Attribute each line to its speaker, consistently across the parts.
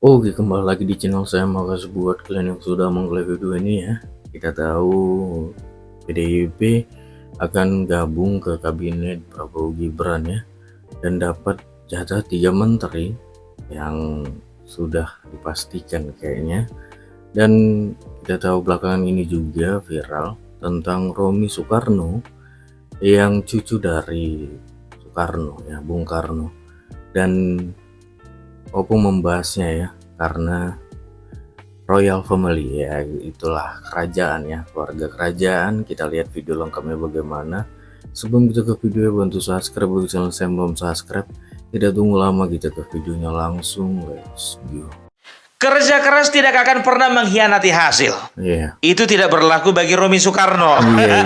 Speaker 1: Oke, kembali lagi di channel saya. Makasih buat kalian yang sudah mengklik video ini ya. Kita tahu PDIP akan gabung ke kabinet Prabowo Gibran ya, dan dapat jatah 3 menteri yang sudah dipastikan kayaknya. Dan kita tahu belakangan ini juga viral tentang Romi Soekarno yang cucu dari Soekarno ya, Bung Karno. Dan Opung membahasnya ya, karena royal family ya, itulah kerajaan ya, keluarga kerajaan. Kita lihat video lengkapnya bagaimana. Sebelum kita ke video, bantu subscribe bagi channel saya belum subscribe. Tidak tunggu lama, kita ke videonya langsung. Let's go.
Speaker 2: Kerja keras tidak akan pernah mengkhianati hasil.
Speaker 1: Iya.
Speaker 2: Itu tidak berlaku bagi Romi Soekarno.
Speaker 1: Iya.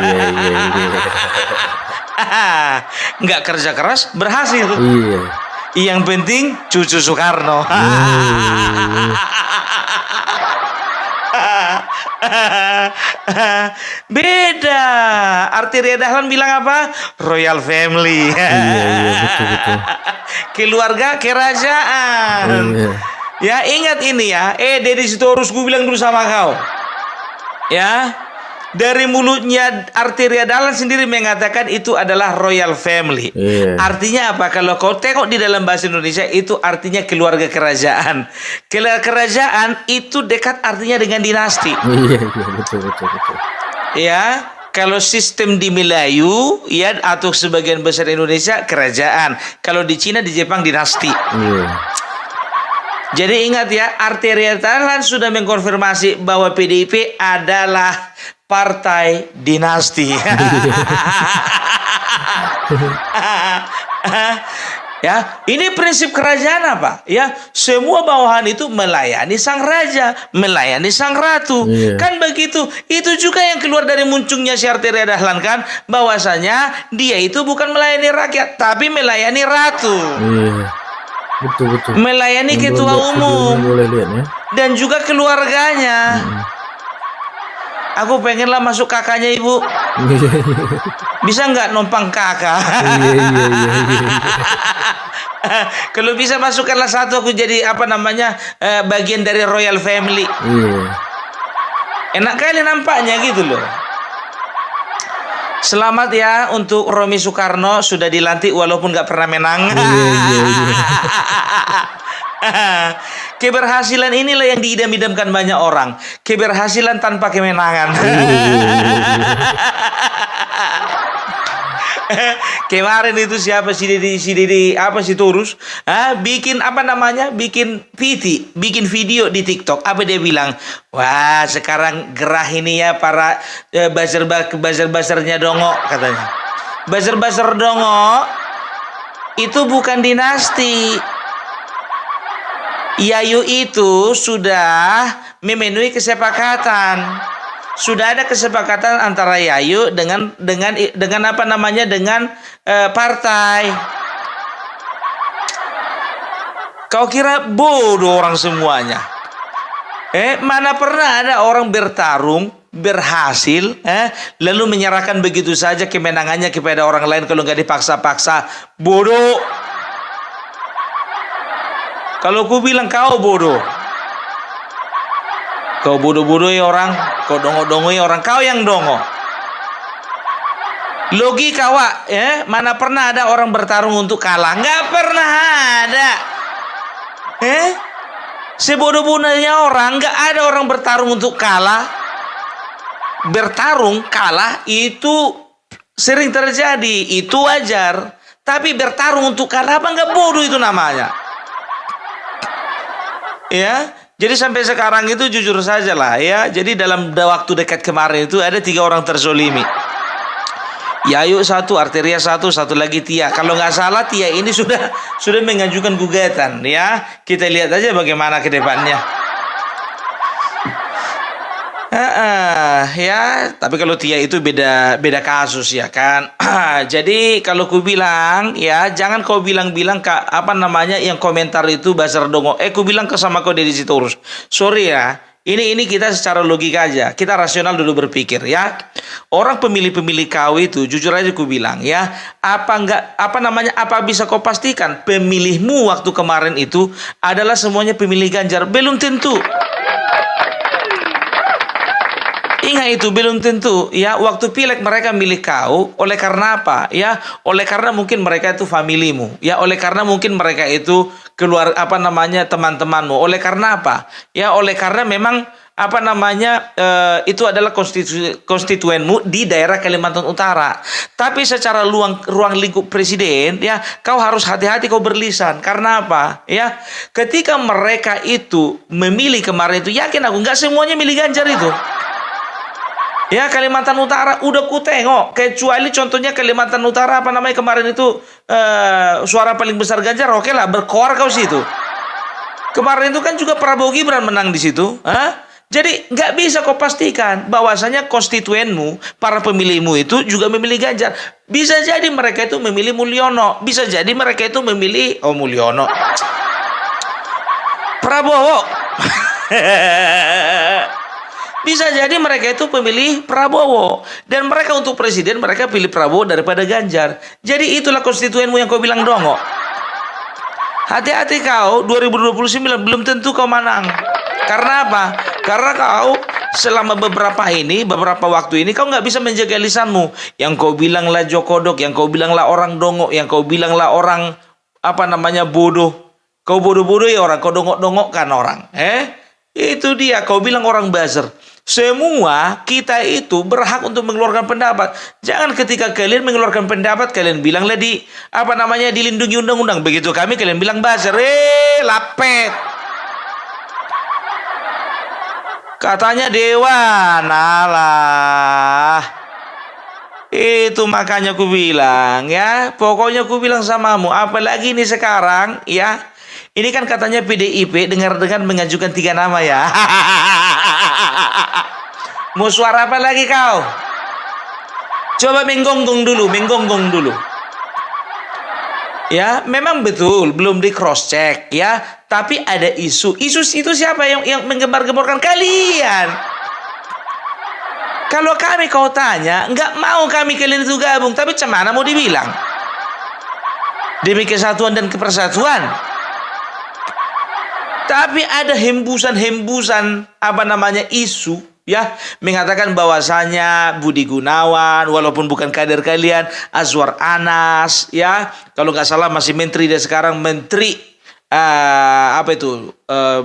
Speaker 2: Nggak kerja keras berhasil.
Speaker 1: Iya.
Speaker 2: Yang penting cucu Soekarno. Beda. Arteria Dahlan bilang apa? Royal family.
Speaker 1: Iya, betul.
Speaker 2: Keluarga kerajaan.
Speaker 1: Iya.
Speaker 2: Ya, ingat ini ya. Deddy Sitorus, gue bilang dulu sama kau. Ya, dari mulutnya Arteria Dahlan sendiri mengatakan itu adalah royal family.
Speaker 1: Iya.
Speaker 2: Artinya apa? Kalau kau tengok di dalam bahasa Indonesia, itu artinya keluarga kerajaan. Keluarga kerajaan itu dekat artinya dengan dinasti.
Speaker 1: Iya, betul.
Speaker 2: Ya, kalau sistem di Melayu ya, atau sebagian besar Indonesia kerajaan. Kalau di Cina, di Jepang dinasti.
Speaker 1: Iya.
Speaker 2: Jadi ingat ya, Arteria Dahlan sudah mengkonfirmasi bahwa PDIP adalah partai dinasti. Ya, ini prinsip kerajaan apa? Ya, semua bawahan itu melayani sang raja, melayani sang ratu.
Speaker 1: Iya.
Speaker 2: Kan begitu. Itu juga yang keluar dari munculnya si Arteria Dahlan kan, bahwasanya dia itu bukan melayani rakyat, tapi melayani ratu.
Speaker 1: Iya. Betul.
Speaker 2: Melayani
Speaker 1: Yang
Speaker 2: ketua
Speaker 1: belum lihat
Speaker 2: umum
Speaker 1: videonya boleh lihat ya.
Speaker 2: dan juga keluarganya. Aku pengenlah masuk kakaknya ibu. Bisa nggak numpang kakak?
Speaker 1: Iya.
Speaker 2: Kalau bisa masukkanlah satu, aku jadi bagian dari royal family.
Speaker 1: Iya.
Speaker 2: Enak kali nampaknya gitu loh. Selamat ya untuk Romi Soekarno, sudah dilantik walaupun nggak pernah menang. Keberhasilan inilah yang diidam-idamkan banyak orang. Keberhasilan tanpa kemenangan. Kemarin itu siapa si Didi apa sih Turus? Bikin bikin video di TikTok. Apa dia bilang? Wah, sekarang gerah ini ya para buzzer-buzzernya Dongo katanya. Buzzer-buzzer Dongo itu bukan dinasti. Yayu itu sudah memenuhi kesepakatan. Sudah ada kesepakatan antara Yayu dengan partai. Kau kira bodoh orang semuanya? Mana pernah ada orang bertarung, berhasil, lalu menyerahkan begitu saja kemenangannya kepada orang lain kalau nggak dipaksa-paksa? Bodoh. Kalau ku bilang kau bodoh. Kau bodoh-bodohi orang, kau dongo-dongohi orang, kau yang dongo. Logika Wak, mana pernah ada orang bertarung untuk kalah? Nggak pernah ada. Sebodoh-bodohnya orang, nggak ada orang bertarung untuk kalah. Bertarung kalah itu sering terjadi, itu wajar. Tapi bertarung untuk kalah apa nggak bodoh itu namanya? Ya. Jadi sampai sekarang itu jujur saja lah ya. Jadi dalam waktu dekat kemarin itu ada 3 orang terzolimi. Yayu 1, Arteria 1, satu lagi Tia. Kalau nggak salah Tia ini sudah mengajukan gugatan ya. Kita lihat aja bagaimana ke depannya. Ya, tapi kalau Tia itu beda kasus ya kan. Jadi kalau ku bilang ya, jangan kau bilang-bilang yang komentar itu buzzer Dongo. Ku bilang ke sama kau Deddy Sitorus. Sorry ya, Ini kita secara logika aja, kita rasional dulu berpikir ya. Orang pemilih-pemilih kau itu jujur aja ku bilang ya, apa bisa kau pastikan pemilihmu waktu kemarin itu adalah semuanya pemilih Ganjar? Belum tentu. Ingat itu, belum tentu ya. Waktu pileg mereka milih kau oleh karena apa ya? Oleh karena mungkin mereka itu familimu ya, oleh karena mungkin mereka itu teman-temanmu. Oleh karena apa ya? Oleh karena memang itu adalah konstituenmu di daerah Kalimantan Utara. Tapi secara ruang lingkup presiden ya, kau harus hati-hati kau berlisan. Karena apa ya? Ketika mereka itu memilih kemarin itu, yakin aku nggak semuanya milih Ganjar itu. Ya, Kalimantan Utara udah ku tengok, kecuali contohnya Kalimantan Utara kemarin itu suara paling besar Ganjar, oke lah, berkoar kau situ. Kemarin itu kan juga Prabowo Gibran menang di situ. Jadi nggak bisa kau pastikan bahwasanya konstituenmu, para pemilihmu itu juga memilih Ganjar. Bisa jadi mereka itu memilih Mulyono, bisa jadi mereka itu memilih Mulyono, Prabowo. Bisa jadi mereka itu pemilih Prabowo. Dan mereka untuk presiden, mereka pilih Prabowo daripada Ganjar. Jadi itulah konstituenmu yang kau bilang dongo. Hati-hati kau, 2029 belum tentu kau menang. Karena apa? Karena kau selama beberapa waktu ini kau nggak bisa menjaga lisanmu. Yang kau bilang lah jokodok, yang kau bilang lah orang dongo, yang kau bilang lah orang bodoh. Kau bodoh-bodoh ya orang, kau dongok-dongokkan orang. Itu dia, kau bilang orang buzzer. Semua kita itu berhak untuk mengeluarkan pendapat. Jangan ketika kalian mengeluarkan pendapat kalian bilanglah dilindungi undang-undang. Begitu kalian bilang buzzer, lapet. Katanya dewan, alah. Itu makanya ku bilang ya, pokoknya ku bilang samamu, apalagi ini sekarang ya. Ini kan katanya PDIP dengar-dengar mengajukan 3 nama ya. Mau suara apa lagi kau? Coba menggonggong dulu. Ya, memang betul belum di cross check ya, tapi ada isu. Isu itu siapa yang menggembar-gemborkan? Kalian. Kalau kau tanya, nggak mau kalian itu gabung, tapi cemana mau dibilang? Demi kesatuan dan kepersatuan. Tapi ada hembusan isu ya, mengatakan bahwasanya Budi Gunawan walaupun bukan kader kalian, Azwar Anas ya, kalau nggak salah masih menteri dan sekarang menteri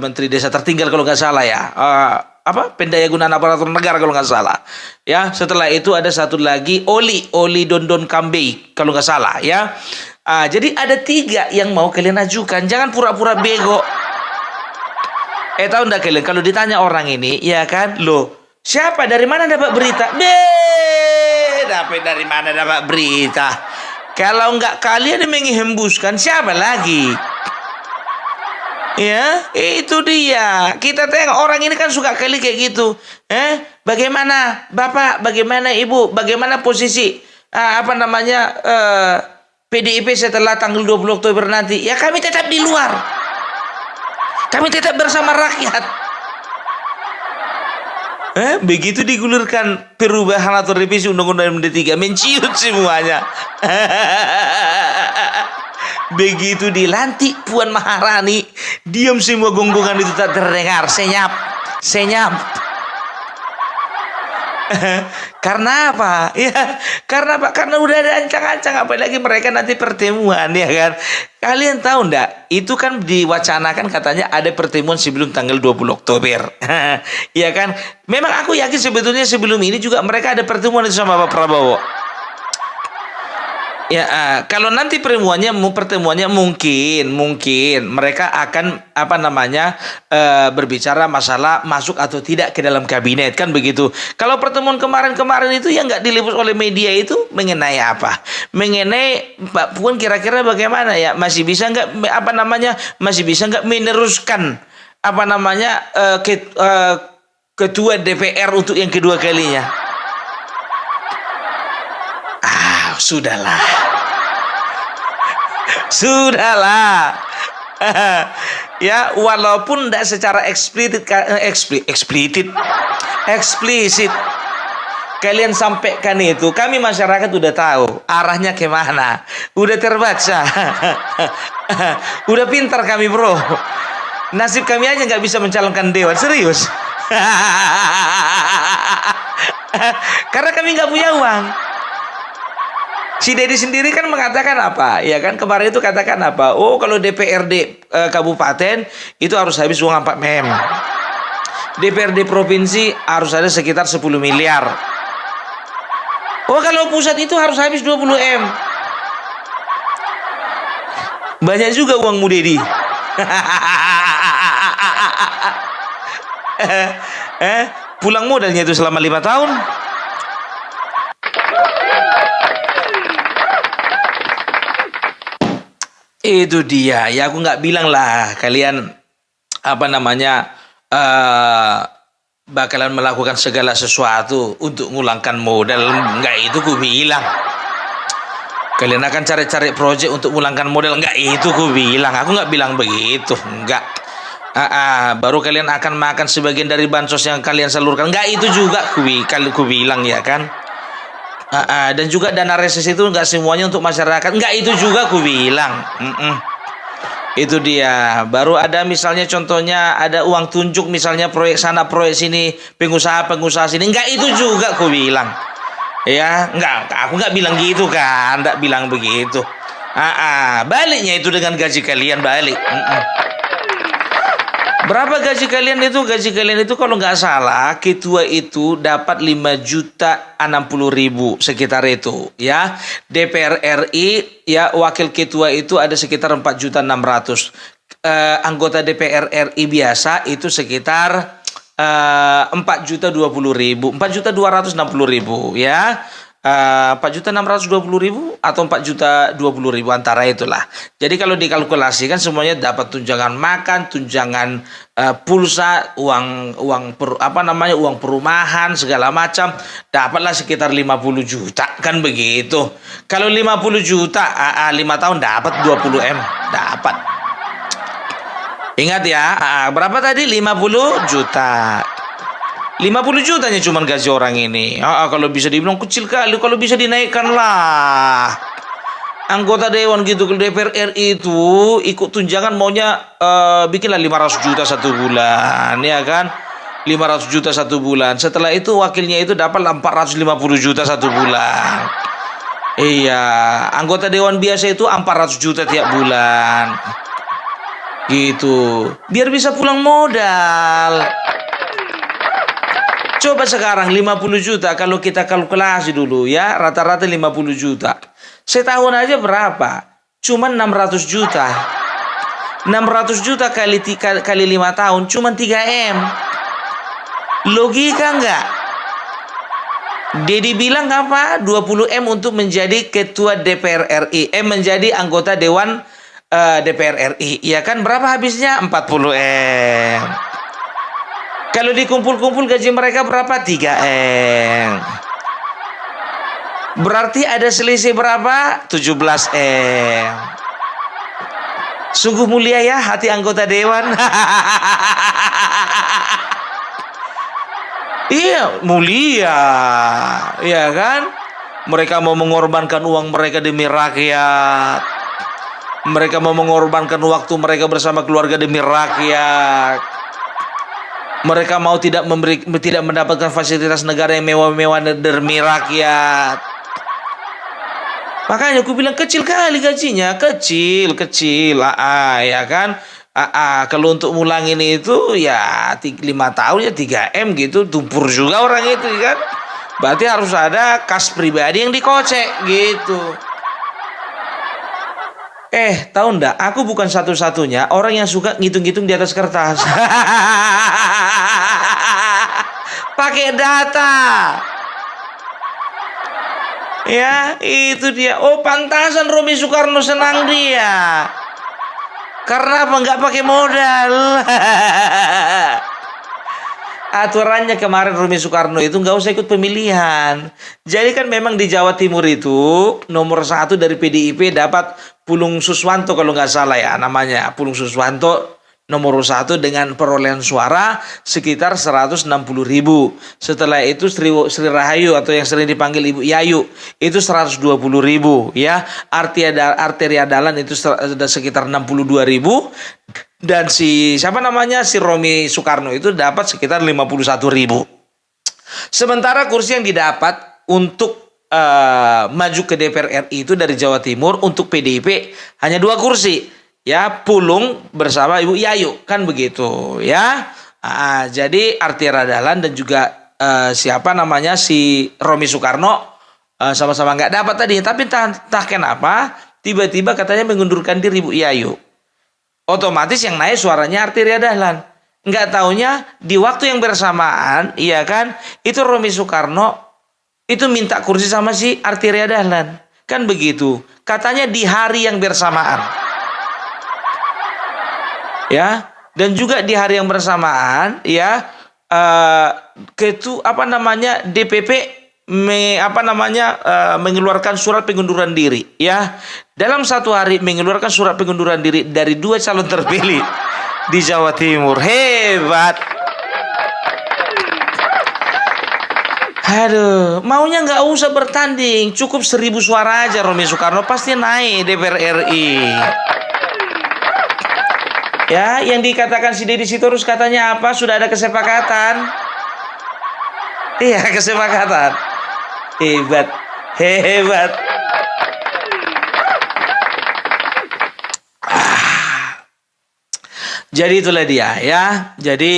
Speaker 2: menteri desa tertinggal kalau nggak salah ya, pendaya gunaan aparatur negara kalau nggak salah ya. Setelah itu ada satu lagi Oli Dondon Kambe kalau nggak salah ya. Jadi ada 3 yang mau kalian ajukan, jangan pura-pura bego. Tahu enggak kalian, kalau ditanya orang ini, ya kan, loh, siapa, dari mana dapat berita? Dari mana dapat berita? Kalau enggak kalian yang menghembuskan, siapa lagi? Ya, itu dia. Kita tengok orang ini kan suka kali kayak gitu. Bagaimana Bapak, bagaimana Ibu, bagaimana posisi PDIP setelah tanggal 20 Oktober nanti? Ya kami tetap di luar. Kami tetap bersama rakyat. Begitu digulirkan perubahan atau revisi Undang-Undang MD 3, menciut semuanya. Begitu dilantik Puan Maharani, diam semua gonggongan itu tak terdengar. Senyap. Karena apa? Ya, karena udah ada ancang-ancang, apalagi mereka nanti pertemuan ya kan. Kalian tahu enggak? Itu kan diwacanakan katanya ada pertemuan sebelum tanggal 20 Oktober. Ya kan? Memang aku yakin sebetulnya sebelum ini juga mereka ada pertemuan itu sama Pak Prabowo. Ya, kalau nanti pertemuannya mungkin mereka akan berbicara masalah masuk atau tidak ke dalam kabinet kan begitu. Kalau pertemuan kemarin itu yang nggak diliput oleh media itu mengenai apa? Mengenai Pak Puan kira-kira bagaimana ya? Masih bisa nggak meneruskan ketua DPR untuk yang kedua kalinya? Sudahlah. Ya, walaupun tidak secara eksplisit kalian sampaikan itu, kami masyarakat udah tahu arahnya kemana, udah terbaca. Udah pintar kami, bro. Nasib kami aja nggak bisa mencalonkan dewan, serius. Karena kami nggak punya uang. Si Dedi sendiri kan mengatakan apa? Ya kan kemarin itu katakan apa? Oh, kalau DPRD kabupaten itu harus habis uang 4 M. DPRD provinsi harus ada sekitar 10 miliar. Oh, kalau pusat itu harus habis 20 M. Banyak juga uangmu, Dedi. Pulang modalnya itu selama 5 tahun. Itu dia. Ya aku nggak bilang lah kalian apa namanya bakalan melakukan segala sesuatu untuk ngulangkan modal. Nggak, itu ku bilang. Kalian akan cari-cari proyek untuk ngulangkan modal. Nggak, itu ku bilang. Aku nggak bilang begitu. Nggak. Baru kalian akan makan sebagian dari bansos yang kalian salurkan. Nggak, itu juga ku bilang, ya kan. Dan juga dana reses itu nggak semuanya untuk masyarakat. Nggak, itu juga ku bilang. Itu dia. Baru ada misalnya contohnya ada uang tunjuk misalnya proyek sana proyek sini, pengusaha sini. Nggak, itu juga ku bilang. Ya, nggak, aku nggak bilang gitu kan. Nggak bilang begitu. Baliknya itu dengan gaji kalian balik. Berapa gaji kalian itu? Gaji kalian itu kalau nggak salah ketua itu dapat 5.060.000 sekitar itu, ya. DPR RI ya wakil ketua itu ada sekitar 4.600.000. Anggota DPR RI biasa itu sekitar 4.020.000, 4.260.000, ya. 4.620.000 atau 4.020.000 antara itulah. Jadi kalau dikalkulasikan semuanya dapat tunjangan makan, tunjangan pulsa, uang uang perumahan segala macam, dapatlah sekitar 50 juta kan begitu. Kalau 50 juta 5 tahun dapat 20 M dapat. Ingat ya, berapa tadi? 50 juta. 50 jutanya cuma gaji orang ini. Kalau bisa dibilang kecil kali, kalau bisa dinaikkan lah. Anggota dewan gitu ke DPR RI itu ikut tunjangan maunya bikinlah 500 juta satu bulan, ya kan? 500 juta satu bulan. Setelah itu wakilnya itu dapat 450 juta satu bulan. Iya, anggota dewan biasa itu 400 juta tiap bulan. Gitu. Biar bisa pulang modal. Coba sekarang 50 juta kalau kita kalkulasi dulu ya, rata-rata 50 juta. Setahun aja berapa? Cuman 600 juta. 600 juta kali 5 tahun cuman 3 M. Logika enggak? Dedi bilang apa? 20 M untuk menjadi ketua DPR RI. Menjadi anggota dewan DPR RI. Ya kan berapa habisnya? 40 M. Kalau dikumpul-kumpul gaji mereka berapa? 3 M. Berarti ada selisih berapa? 17 M. Sungguh mulia ya hati anggota dewan. Iya, mulia. Iya kan? Mereka mau mengorbankan uang mereka demi rakyat. Mereka mau mengorbankan waktu mereka bersama keluarga demi rakyat. Mereka mau tidak mendapatkan fasilitas negara yang mewah-mewah demi rakyat. Makanya aku bilang kecil kali gajinya, kecil, ya kan? Kalau untuk mulangin itu ya 5 tahun ya 3 M gitu, tumpur juga orang itu kan. Berarti harus ada kas pribadi yang dikocek gitu. Tahu ndak? Aku bukan satu-satunya orang yang suka ngitung-ngitung di atas kertas. Pakai data. Ya, itu dia. Oh, pantasan Romi Soekarno senang dia. Karena apa? Nggak pakai modal. Aturannya kemarin Romi Soekarno itu nggak usah ikut pemilihan. Jadi kan memang di Jawa Timur itu nomor 1 dari PDIP dapat Pulung Suswanto kalau nggak salah ya namanya. Pulung Suswanto nomor 1 dengan perolehan suara sekitar 160.000. Setelah itu Sri Rahayu atau yang sering dipanggil Ibu Yayu itu 120.000 ya. Arteria Dahlan itu sekitar 62.000 dan si Romi Soekarno itu dapat sekitar 51.000. Sementara kursi yang didapat untuk maju ke DPR RI itu dari Jawa Timur untuk PDIP hanya 2 kursi. Ya, Pulung bersama Ibu Yayu, kan begitu ya. Jadi Arteria Dahlan dan juga si Romi Soekarno sama-sama nggak dapat tadi. Tapi entah kenapa tiba-tiba katanya mengundurkan diri Ibu Yayu. Otomatis yang naik suaranya Arteria Dahlan. Nggak taunya di waktu yang bersamaan, iya kan, itu Romi Soekarno itu minta kursi sama si Arteria Dahlan. Kan begitu. Katanya di hari yang bersamaan. Ya, dan juga di hari yang bersamaan ya DPP mengeluarkan surat pengunduran diri ya. Dalam satu hari mengeluarkan surat pengunduran diri dari 2 calon terpilih di Jawa Timur. Hebat. Aduh, maunya nggak usah bertanding, cukup 1.000 suara aja Romi Soekarno pasti naik DPR RI. Ya, yang dikatakan si Deddy Sitorus katanya apa? Sudah ada kesepakatan. Iya, kesepakatan. Hebat. Hebat. Jadi itulah dia ya. Jadi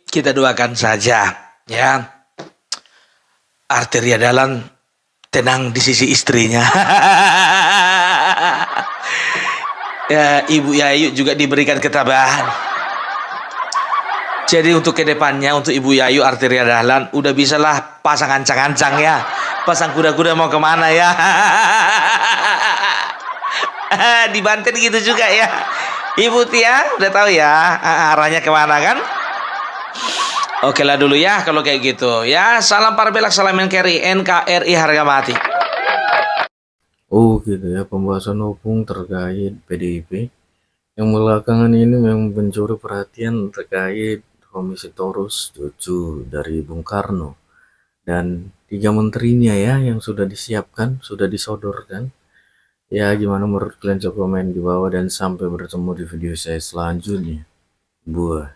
Speaker 2: kita doakan saja ya. Arteria Dahlan tenang di sisi istrinya. Ya, Ibu Yayu juga diberikan ketabahan. Jadi untuk kedepannya untuk Ibu Yayu Arteria Dahlan udah bisalah pasang ancang-ancang ya, pasang kuda-kuda mau kemana ya. Di Banten gitu juga ya. Ibu Tia udah tahu ya arahnya kemana kan? Oke lah dulu ya kalau kayak gitu ya. Salam Parabelak, salam NKRI, NKRI harga mati.
Speaker 1: Oh gitu ya, pembahasan opung terkait PDIP yang belakangan ini memang mencuri perhatian terkait Romi Sitorus, cucu dari Bung Karno, dan 3 menterinya ya yang sudah disiapkan, sudah disodorkan. Ya gimana menurut kalian, coba komen di bawah dan sampai bertemu di video saya selanjutnya. Buah.